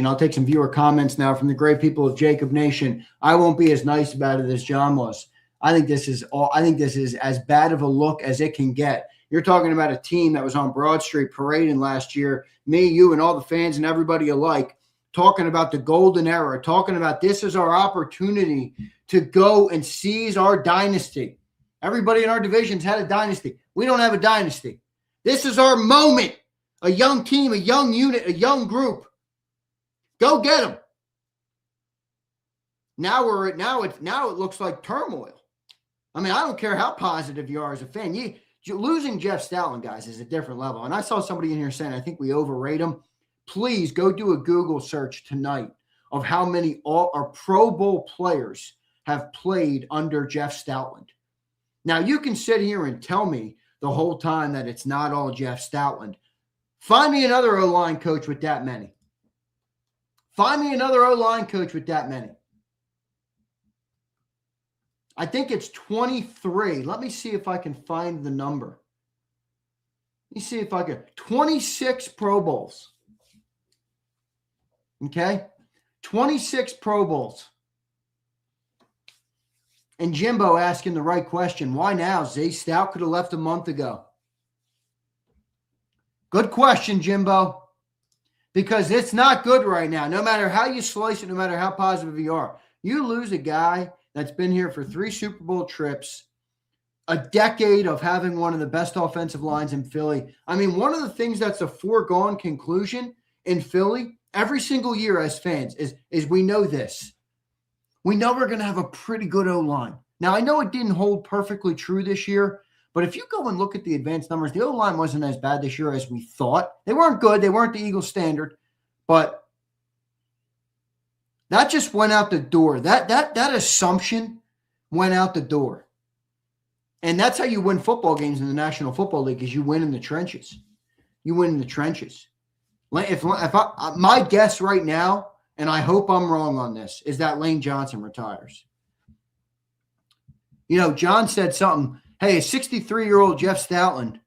I'll take some viewer comments now from the great people of JAKIB Nation. I won't be as nice about it as John was. I think this is as bad of a look as it can get. You're talking about a team that was on Broad Street parading last year, me, you, and all the fans and everybody alike, talking about the golden era, talking about this is our opportunity to go and seize our dynasty. Everybody in our divisions had a dynasty. We don't have a dynasty. This is our moment. A young team, a young unit, a young group. Go get them. Now it looks like turmoil. I mean, I don't care how positive you are as a fan. Losing Jeff Stoutland, guys, is a different level. And I saw somebody in here saying, I think we overrate him. Please go do a Google search tonight of how many our Pro Bowl players have played under Jeff Stoutland. Now, you can sit here and tell me the whole time that it's not all Jeff Stoutland. Find me another O-line coach with that many. Find me another O-line coach with that many. I think it's 23. Let me see if I can find the number. Let me see if I can. 26 Pro Bowls. Okay? 26 Pro Bowls. And Jimbo asking the right question. Why now? Zay Stout could have left a month ago. Good question, Jimbo. Because it's not good right now. No matter how you slice it, no matter how positive you are. You lose a guy that's been here for 3 Super Bowl trips, a decade of having one of the best offensive lines in Philly. I mean, one of the things that's a foregone conclusion in Philly every single year as fans is we know this. We know we're going to have a pretty good O-line. Now, I know it didn't hold perfectly true this year, but if you go and look at the advanced numbers, the O-line wasn't as bad this year as we thought. They weren't good. They weren't the Eagles standard, but that just went out the door. That assumption went out the door. And that's how you win football games in the National Football League is you win in the trenches. You win in the trenches. My guess right now, and I hope I'm wrong on this, is that Lane Johnson retires. You know, John said something, hey, a 63-year-old Jeff Stoutland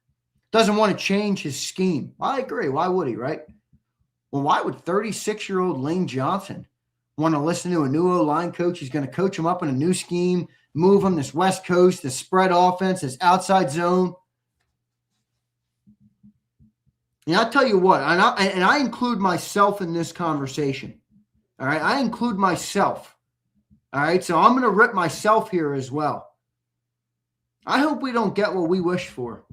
doesn't want to change his scheme. I agree. Why would he, right? Well, why would 36-year-old Lane Johnson want to listen to a new O-line coach? He's going to coach him up in a new scheme, move him this West Coast, this spread offense, this outside zone. And I'll tell you what, and I include myself in this conversation. All right, I include myself. All right, so I'm going to rip myself here as well. I hope we don't get what we wish for.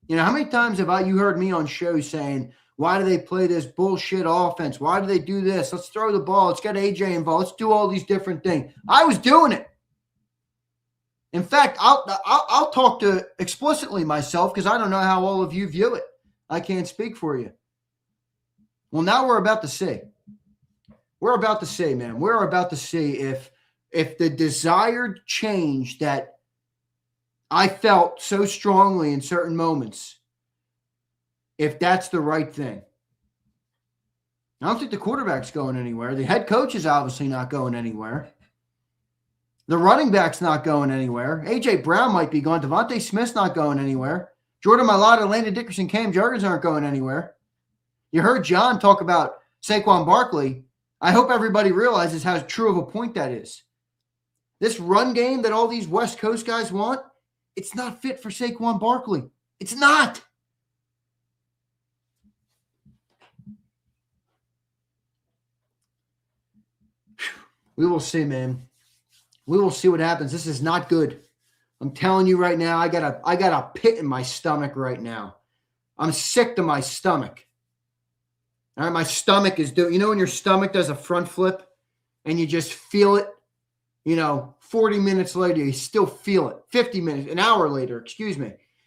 You know, how many times have you heard me on shows saying, why do they play this bullshit offense? Why do they do this? Let's throw the ball. Let's get AJ involved. Let's do all these different things. I was doing it. In fact, I'll talk to explicitly myself because I don't know how all of you view it. I can't speak for you. Well, now we're about to see. We're about to see, man. We're about to see if the desired change that I felt so strongly in certain moments, if that's the right thing. I don't think the quarterback's going anywhere. The head coach is obviously not going anywhere. The running back's not going anywhere. A.J. Brown might be gone. Devontae Smith's not going anywhere. Jordan Mailata, Landon Dickerson, Cam Jurgens aren't going anywhere. You heard John talk about Saquon Barkley. I hope everybody realizes how true of a point that is. This run game that all these West Coast guys want, it's not fit for Saquon Barkley. It's not. We will see, man. We will see what happens. This is not good. I'm telling you right now, I got a pit in my stomach right now. I'm sick to my stomach. All right, my stomach is doing, you know when your stomach does a front flip and you just feel it, 40 minutes later, you still feel it. 50 minutes, an hour later,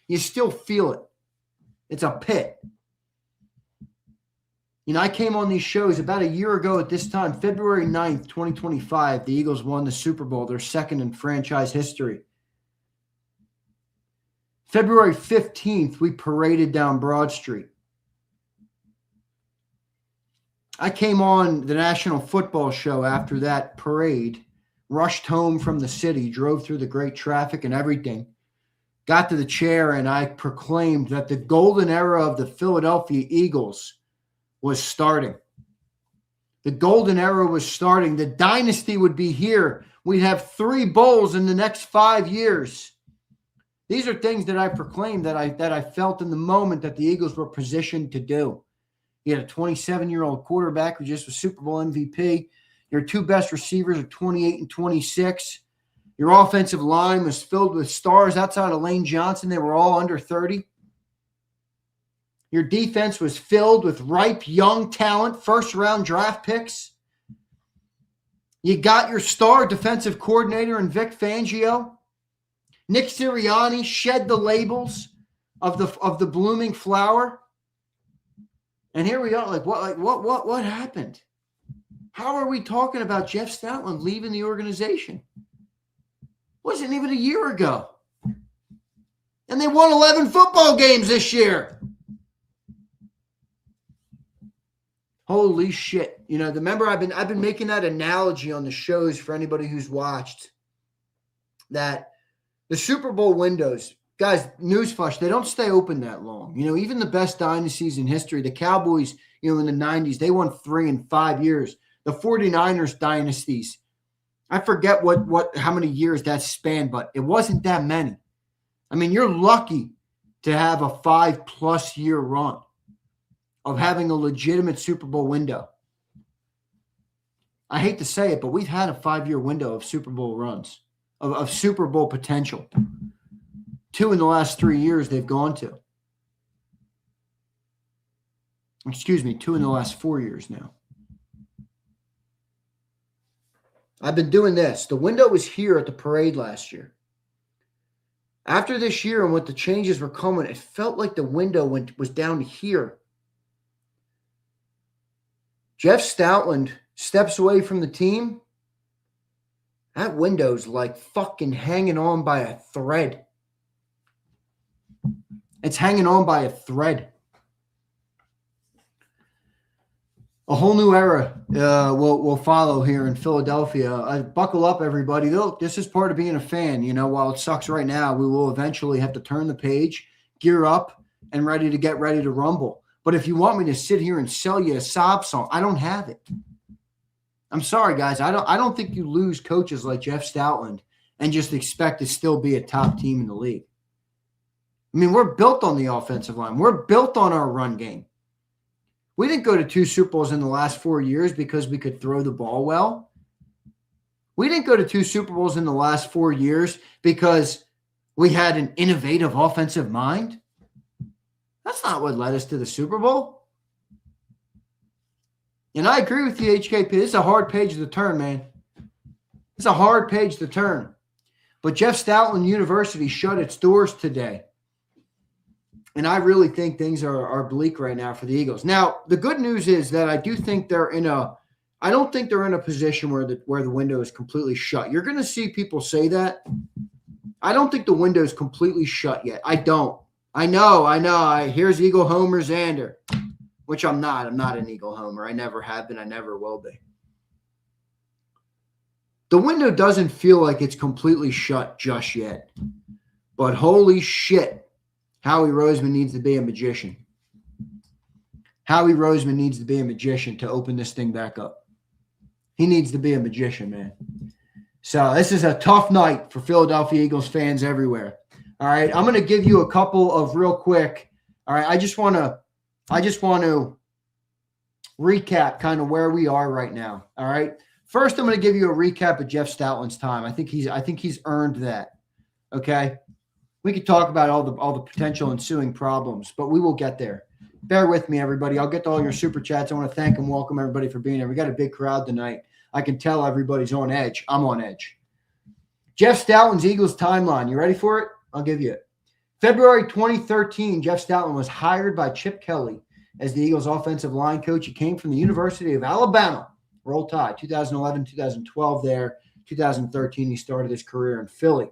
you still feel it. It's a pit. I came on these shows about a year ago at this time, February 9th, 2025. The Eagles won the Super Bowl, their second in franchise history. February 15th, we paraded down Broad Street. I came on the National Football Show after that parade, rushed home from the city, drove through the great traffic and everything, got to the chair, and I proclaimed that the golden era of the Philadelphia Eagles was starting. The golden era was starting. The dynasty would be here. We'd have 3 bowls in the next 5 years. These are things that I proclaimed, that I felt in the moment that the Eagles were positioned to do. You had a 27-year-old quarterback who just was Super Bowl MVP. Your 2 best receivers are 28 and 26. Your offensive line was filled with stars outside of Lane Johnson. They were all under 30. Your defense was filled with ripe, young talent, first-round draft picks. You got your star defensive coordinator in Vic Fangio. Nick Sirianni shed the labels of the blooming flower. And here we are, what happened? How are we talking about Jeff Stoutland leaving the organization? Wasn't even a year ago. And they won 11 football games this year. Holy shit. You know, remember I've been making that analogy on the shows for anybody who's watched, that the Super Bowl windows, guys, newsflash, they don't stay open that long. You know, even the best dynasties in history, the Cowboys, you know, in the 90s, they won 3 in 5 years. The 49ers dynasties, I forget how many years that spanned, but it wasn't that many. I mean, you're lucky to have a 5+ year run of having a legitimate Super Bowl window. I hate to say it, but we've had a 5-year window of Super Bowl runs, of Super Bowl potential. 2 in the last 3 years they've gone to. Excuse me, 2 in the last 4 years now. I've been doing this. The window was here at the parade last year. After this year and what the changes were coming, it felt like the window was down here. Jeff Stoutland steps away from the team. That window's like fucking hanging on by a thread. It's hanging on by a thread. A whole new era will follow here in Philadelphia. Buckle up, everybody. Look, this is part of being a fan. You know, while it sucks right now, we will eventually have to turn the page, gear up, and get ready to rumble. But if you want me to sit here and sell you a sob song, I don't have it. I'm sorry, guys. I don't think you lose coaches like Jeff Stoutland and just expect to still be a top team in the league. I mean, we're built on the offensive line. We're built on our run game. We didn't go to 2 Super Bowls in the last 4 years because we could throw the ball well. We didn't go to 2 Super Bowls in the last 4 years because we had an innovative offensive mind. That's not what led us to the Super Bowl. And I agree with you, HKP. This is a hard page to turn, man. It's a hard page to turn. But Jeff Stoutland University shut its doors today. And I really think things are bleak right now for the Eagles. Now, the good news is that I do think I don't think they're in a position where the window is completely shut. You're going to see people say that. I don't think the window is completely shut yet. I don't. I know. Here's Eagle Homer Zander, which I'm not. I'm not an Eagle Homer. I never have been. I never will be. The window doesn't feel like it's completely shut just yet. But holy shit. Howie Roseman needs to be a magician. Howie Roseman needs to be a magician to open this thing back up. He needs to be a magician, man. So this is a tough night for Philadelphia Eagles fans everywhere. All right, I'm going to give you a couple of real quick. All right, I just want to recap kind of where we are right now. All right, first I'm going to give you a recap of Jeff Stoutland's time. I think he's earned that. Okay. We could talk about all the potential ensuing problems, but we will get there. Bear with me, everybody. I'll get to all your super chats. I want to thank and welcome everybody for being here. We got a big crowd tonight. I can tell everybody's on edge. I'm on edge. Jeff Stoutland's Eagles timeline. You ready for it? I'll give you it. February 2013, Jeff Stoutland was hired by Chip Kelly as the Eagles offensive line coach. He came from the University of Alabama. Roll Tide. 2011, 2012 there. 2013, he started his career in Philly.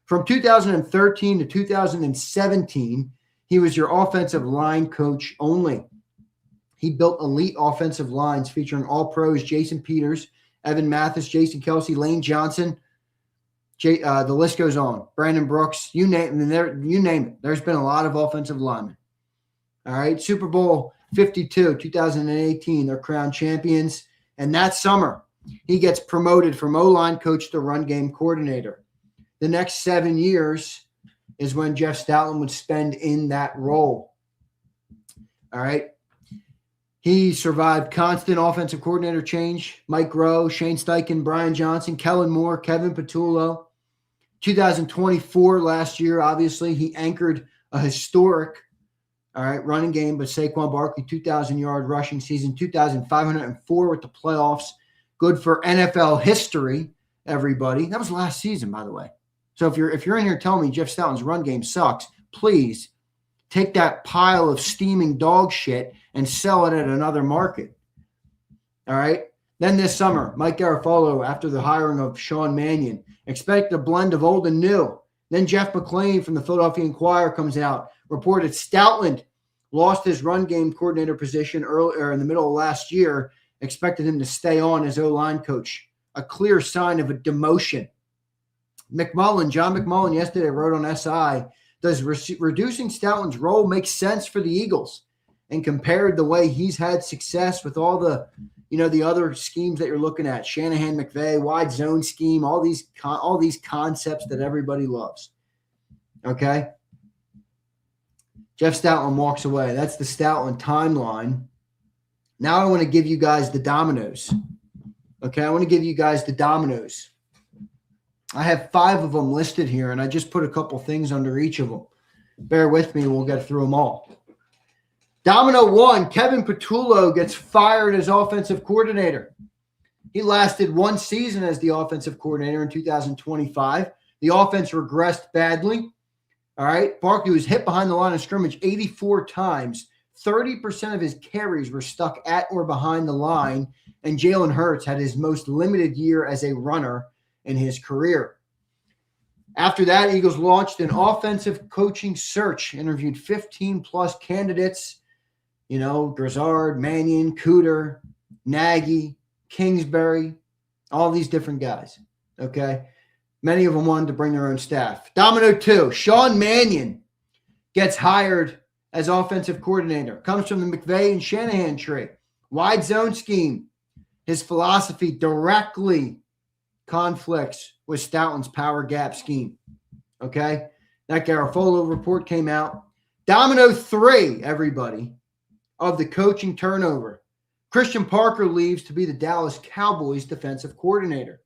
From 2013 to 2017, he was your offensive line coach only. He built elite offensive lines featuring all-pros Jason Peters, Evan Mathis, Jason Kelsey, Lane Johnson. The list goes on. Brandon Brooks, you name it. There's been a lot of offensive linemen. All right, Super Bowl 52, 2018, they're crowned champions. And that summer, he gets promoted from O-line coach to run game coordinator. The next 7 years is when Jeff Stoutland would spend in that role. All right. He survived constant offensive coordinator change. Mike Rowe, Shane Steichen, Brian Johnson, Kellen Moore, Kevin Petullo. 2024, last year, obviously, he anchored a historic, running game, but Saquon Barkley, 2,000-yard rushing season, 2,504 with the playoffs. Good for NFL history, everybody. That was last season, by the way. So if you're in here telling me Jeff Stoutland's run game sucks, please take that pile of steaming dog shit and sell it at another market. All right? Then this summer, Mike Garafolo, after the hiring of Sean Mannion, expect a blend of old and new. Then Jeff McClain from the Philadelphia Inquirer comes out, reported Stoutland lost his run game coordinator position earlier in the middle of last year, expected him to stay on as O-line coach. A clear sign of a demotion. John McMullen yesterday wrote on SI, does reducing Stoutland's role make sense for the Eagles? And compared the way he's had success with all the, the other schemes that you're looking at, Shanahan, McVay, wide zone scheme, all these concepts that everybody loves. Okay? Jeff Stoutland walks away. That's the Stoutland timeline. Now I want to give you guys the dominoes. Okay, I want to give you guys the dominoes. I have 5 of them listed here, and I just put a couple things under each of them. Bear with me, we'll get through them all. Domino 1, Kevin Petullo gets fired as offensive coordinator. He lasted 1 season as the offensive coordinator in 2025. The offense regressed badly. All right, Barkley was hit behind the line of scrimmage 84 times. 30% of his carries were stuck at or behind the line, and Jalen Hurts had his most limited year as a runner in his career. After that, Eagles launched an offensive coaching search, interviewed 15-plus candidates, Grizzard, Mannion, Cooter, Nagy, Kingsbury, all these different guys, okay? Many of them wanted to bring their own staff. Domino 2, Sean Mannion gets hired as offensive coordinator. Comes from the McVay and Shanahan tree. Wide zone scheme. His philosophy directly conflicts with Stoutland's power gap scheme. Okay? That Garafolo report came out. Domino 3, everybody, of the coaching turnover. Christian Parker leaves to be the Dallas Cowboys defensive coordinator.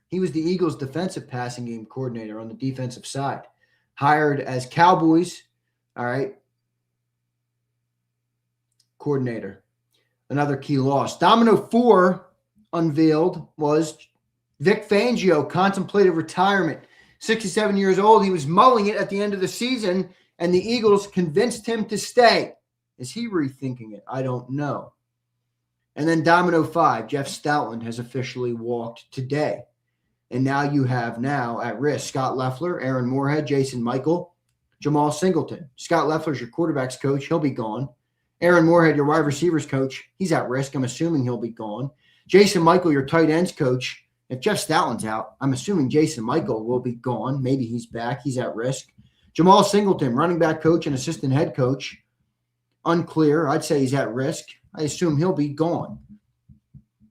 He was the Eagles' defensive passing game coordinator on the defensive side. Hired as Cowboys, coordinator. Another key loss. Domino 4 unveiled was Vic Fangio contemplated retirement. 67 years old. He was mulling it at the end of the season, and the Eagles convinced him to stay. Is he rethinking it? I don't know. And then Domino 5, Jeff Stoutland has officially walked today. And now you have at risk Scott Loeffler, Aaron Moorhead, Jason Michael, Jamal Singleton. Scott Loeffler's your quarterback's coach. He'll be gone. Aaron Moorhead, your wide receivers coach. He's at risk. I'm assuming he'll be gone. Jason Michael, your tight ends coach. If Jeff Stoutland's out, I'm assuming Jason Michael will be gone. Maybe he's back. He's at risk. Jamal Singleton, running back coach and assistant head coach. Unclear. I'd say he's at risk. I assume he'll be gone.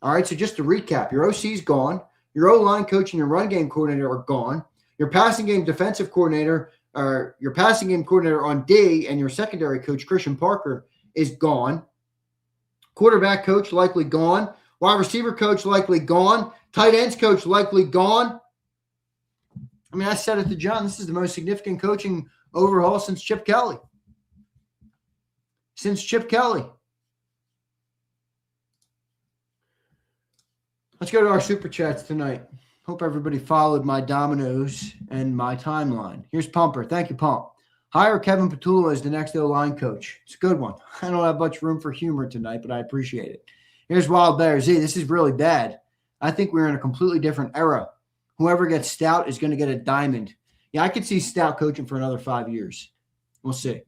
All right, so just to recap, your OC's gone. Your O-line coach and your run game coordinator are gone. Your passing game defensive coordinator, or your passing game coordinator on D, and your secondary coach, Christian Parker, is gone. Quarterback coach likely gone. Wide receiver coach likely gone. Tight ends coach likely gone. I mean, I said it to John, this is the most significant coaching overhaul since Chip Kelly. Let's go to our Super Chats tonight. Hope everybody followed my dominoes and my timeline. Here's Pumper. Thank you, Pump. Hire Kevin Petullo as the next O-line coach. It's a good one. I don't have much room for humor tonight, but I appreciate it. Here's Wild Bear Z. This is really bad. I think we're in a completely different era. Whoever gets Stout is going to get a diamond. Yeah, I could see Stout coaching for another 5 years. We'll see.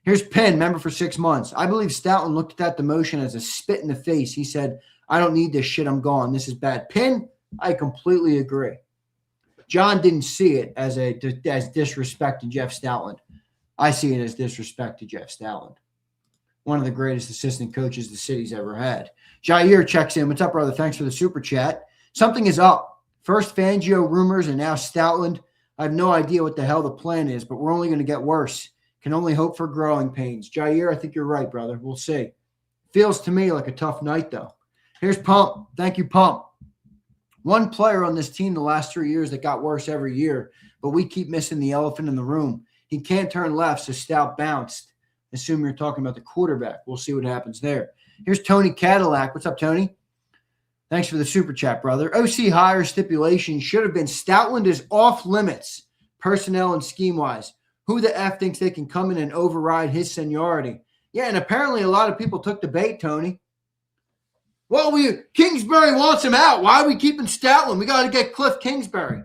Here's Penn, member for 6 months. I believe Stoutland looked at that demotion as a spit in the face. He said, I don't need this shit. I'm gone. This is bad. Penn, I completely agree. John didn't see it as disrespect to Jeff Stoutland. I see it as disrespect to Jeff Stoutland. One of the greatest assistant coaches the city's ever had. Jair checks in. What's up, brother? Thanks for the super chat. Something is up. First Fangio rumors and now Stoutland. I have no idea what the hell the plan is, but we're only going to get worse. Can only hope for growing pains. Jair, I think you're right, brother. We'll see. Feels to me like a tough night, though. Here's Pump. Thank you, Pump. One player on this team the last 3 years that got worse every year, but we keep missing the elephant in the room. He can't turn left, so Stout bounced. Assume you're talking about the quarterback. We'll see what happens there. Here's Tony Cadillac. What's up, Tony? Thanks for the super chat, brother. OC hire stipulation should have been Stoutland is off limits, personnel and scheme-wise. Who the F thinks they can come in and override his seniority? Yeah, and apparently a lot of people took the bait, Tony. Well, Kingsbury wants him out. Why are we keeping Stoutland? We got to get Cliff Kingsbury.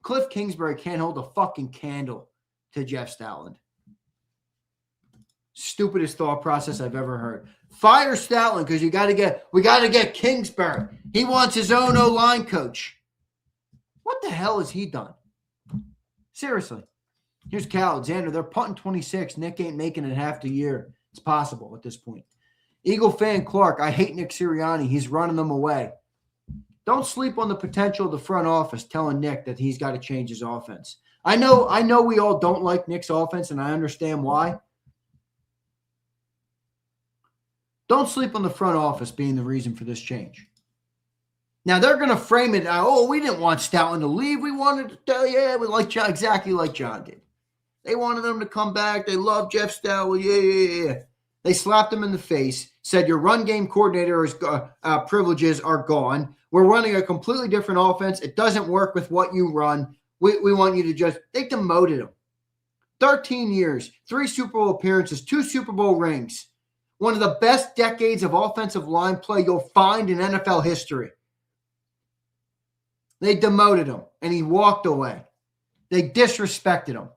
Cliff Kingsbury can't hold a fucking candle to Jeff Stoutland. Stupidest thought process I've ever heard. Fire Stoutland because we got to get Kingsbury. He wants his own O-line coach. What the hell has he done? Seriously. Here's Cal, Zander. They're punting 26. Nick ain't making it half the year. It's possible at this point. Eagle fan Clark, I hate Nick Sirianni. He's running them away. Don't sleep on the potential of the front office telling Nick that he's got to change his offense. I know we all don't like Nick's offense, and I understand why. Don't sleep on the front office being the reason for this change. Now, they're going to frame it, we didn't want Stoutland to leave. We wanted to tell you, we like John, exactly like John did. They wanted him to come back. They love Jeff Stoutland. Yeah. They slapped him in the face, said your run game coordinator privileges are gone. We're running a completely different offense. It doesn't work with what you run. We want you to just – they demoted him. 13 years, 3 Super Bowl appearances, 2 Super Bowl rings. One of the best decades of offensive line play you'll find in NFL history. They demoted him, and he walked away. They disrespected him.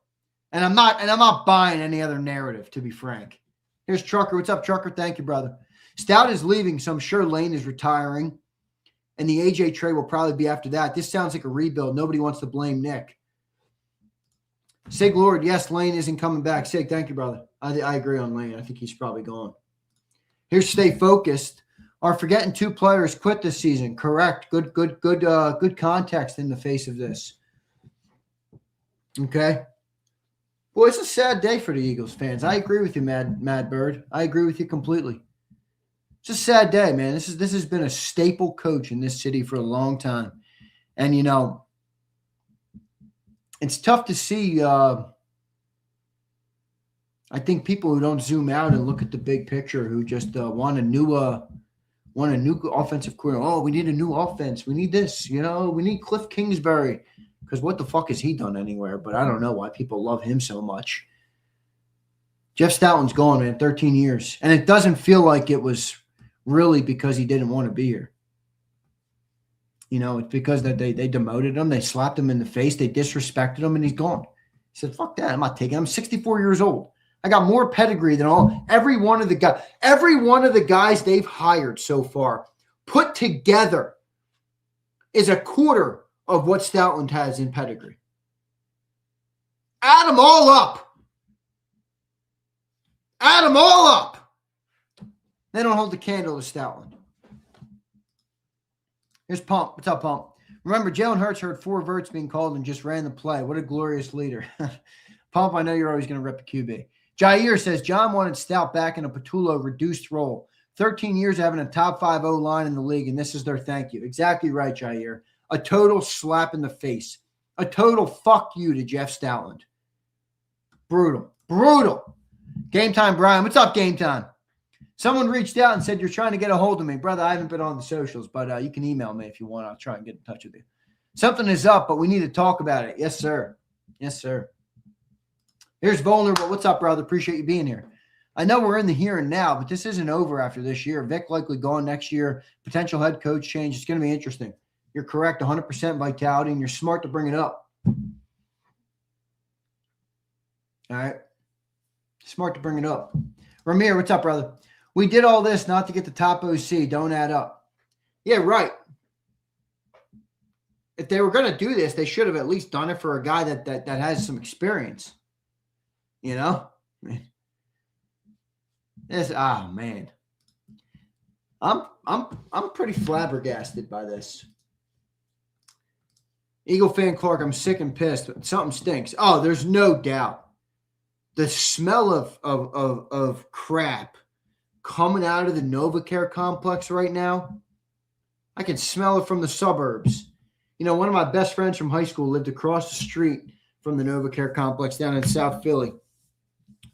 And I'm not buying any other narrative, to be frank. Here's Trucker. What's up, Trucker? Thank you, brother. Stout is leaving, so I'm sure Lane is retiring. And the AJ trade will probably be after that. This sounds like a rebuild. Nobody wants to blame Nick. Sig Lord, yes, Lane isn't coming back. Sig, thank you, brother. I agree on Lane. I think he's probably gone. Here's Stay Focused. Are forgetting 2 players quit this season. Correct. Good context in the face of this. Okay. Boy, it's a sad day for the Eagles fans. I agree with you, Mad Bird. I agree with you completely. It's a sad day, man. This has been a staple coach in this city for a long time. And, it's tough to see, I think people who don't zoom out and look at the big picture, who just want a new offensive coordinator. Oh, we need a new offense. We need this, we need Cliff Kingsbury. Because what the fuck has he done anywhere? But I don't know why people love him so much. Jeff Stoutland's gone, man, 13 years. And it doesn't feel like it was really because he didn't want to be here. It's because that they demoted him. They slapped him in the face. They disrespected him, and he's gone. He said, fuck that. I'm not taking him. I'm 64 years old. I got more pedigree than every one of the guys they've hired so far put together is a quarter of what Stoutland has in pedigree. Add them all up. Add them all up. They don't hold the candle to Stoutland. Here's Pump. What's up, Pump? Remember, Jalen Hurts heard 4 verts being called and just ran the play. What a glorious leader. Pump, I know you're always going to rep the QB. Jair says, John wanted Stout back in a Petullo reduced role. 13 years of having a top 5 O-line in the league, and this is their thank you. Exactly right, Jair. A total slap in the face. A total fuck you to Jeff Stoutland. Brutal. Game Time Brian. What's up, Game Time? Someone reached out and said, you're trying to get a hold of me. Brother, I haven't been on the socials, but you can email me if you want. I'll try and get in touch with you. Something is up, but we need to talk about it. Yes, sir. Yes, sir. Here's Vulnerable. What's up, brother? Appreciate you being here. I know we're in the here and now, but this isn't over after this year. Vic likely gone next year. Potential head coach change. It's going to be interesting. You're correct, 100% vitality, and you're smart to bring it up. All right? Smart to bring it up. Ramir, what's up, brother? We did all this not to get the top OC. Don't add up. Yeah, right. If they were going to do this, they should have at least done it for a guy that has some experience. Man. Man. I'm pretty flabbergasted by this. Eagle fan Clark, I'm sick and pissed. Something stinks. Oh, there's no doubt. The smell of crap coming out of the NovaCare complex right now, I can smell it from the suburbs. You know, one of my best friends from high school lived across the street from the NovaCare complex down in South Philly.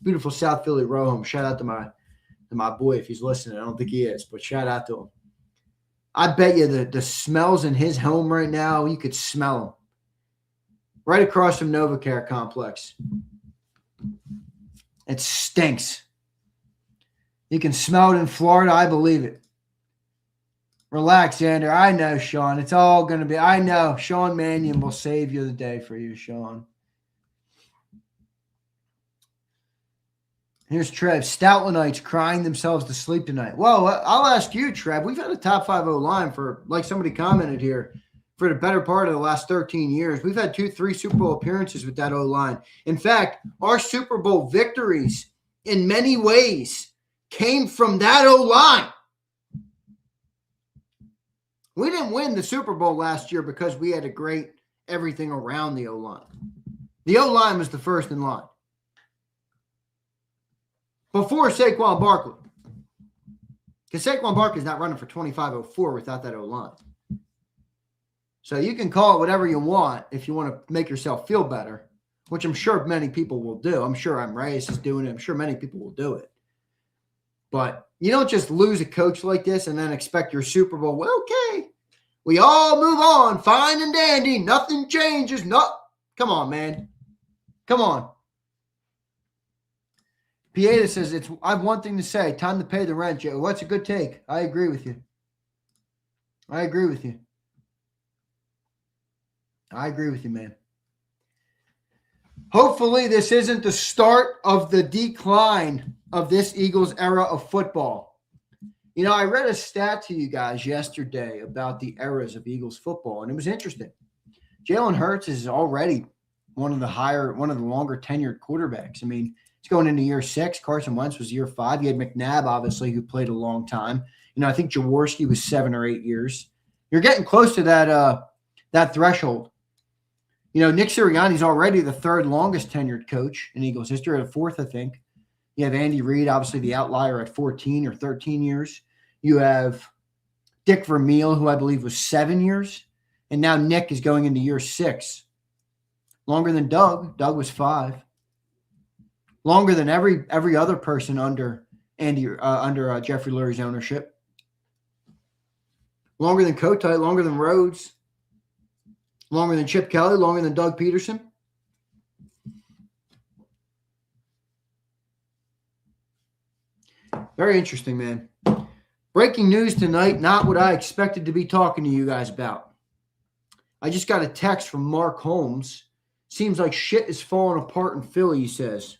Beautiful South Philly row home. Shout out to my boy if he's listening. I don't think he is, but shout out to him. I bet you the smells in his home right now, you could smell them. Right across from NovaCare complex. It stinks. You can smell it in Florida. I believe it. Relax, Zander. I know, Sean. It's all going to be. I know. Sean Mannion will save you the day for you, Sean. Here's Trev. Stoutlandites crying themselves to sleep tonight. Well, I'll ask you, Trev. We've had a top 5 O-line for, like somebody commented here, for the better part of the last 13 years. We've had 2-3 Super Bowl appearances with that O-line. In fact, our Super Bowl victories in many ways came from that O-line. We didn't win the Super Bowl last year because we had a great everything around the O-line. The O-line was the first in line. Before Saquon Barkley. Because Saquon Barkley's not running for 25-04 without that O-line. So you can call it whatever you want if you want to make yourself feel better, which I'm sure many people will do. I'm sure Reyes is doing it. I'm sure many people will do it. But you don't just lose a coach like this and then expect your Super Bowl. Well, okay, we all move on, fine and dandy. Nothing changes. Come on, man. Come on. Pieta says, I have one thing to say. Time to pay the rent, Joe. What's a good take? I agree with you. I agree with you. I agree with you, man. Hopefully this isn't the start of the decline of this Eagles era of football. You know, I read a stat to you guys yesterday about the eras of Eagles football, and it was interesting. Jalen Hurts is already one of the longer tenured quarterbacks. I mean, he's going into year 6. Carson Wentz was year 5. You had McNabb, obviously, who played a long time. You know, I think Jaworski was 7 or 8 years. You're getting close to that threshold. You know, Nick Sirianni's already the 3rd longest tenured coach in Eagles history, at 4th, I think. You have Andy Reid, obviously the outlier, at 14 or 13 years. You have Dick Vermeil, who I believe was 7 years. And now Nick is going into year 6. Longer than Doug. Doug was 5. Longer than every other person under Jeffrey Lurie's ownership. Longer than Kotite, longer than Rhodes. Longer than Chip Kelly, longer than Doug Peterson. Very interesting, man. Breaking news tonight, not what I expected to be talking to you guys about. I just got a text from Mark Holmes. Seems like shit is falling apart in Philly, he says.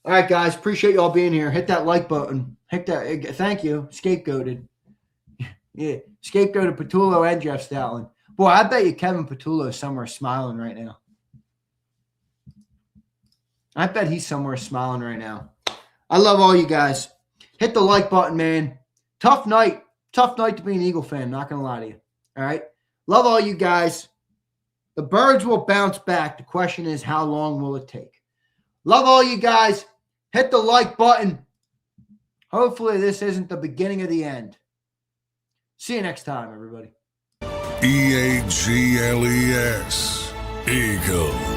All right, guys. Appreciate y'all being here. Hit that like button. Thank you. Scapegoated. Yeah. Scapegoated Petullo and Jeff Stoutland. Boy, I bet you Kevin Petullo is somewhere smiling right now. I bet he's somewhere smiling right now. I love all you guys. Hit the like button, man. Tough night. Tough night to be an Eagle fan. Not going to lie to you. All right. Love all you guys. The Birds will bounce back. The question is, how long will it take? Love all you guys. Hit the like button. Hopefully this isn't the beginning of the end. See you next time, everybody. EAGLES. Eagles.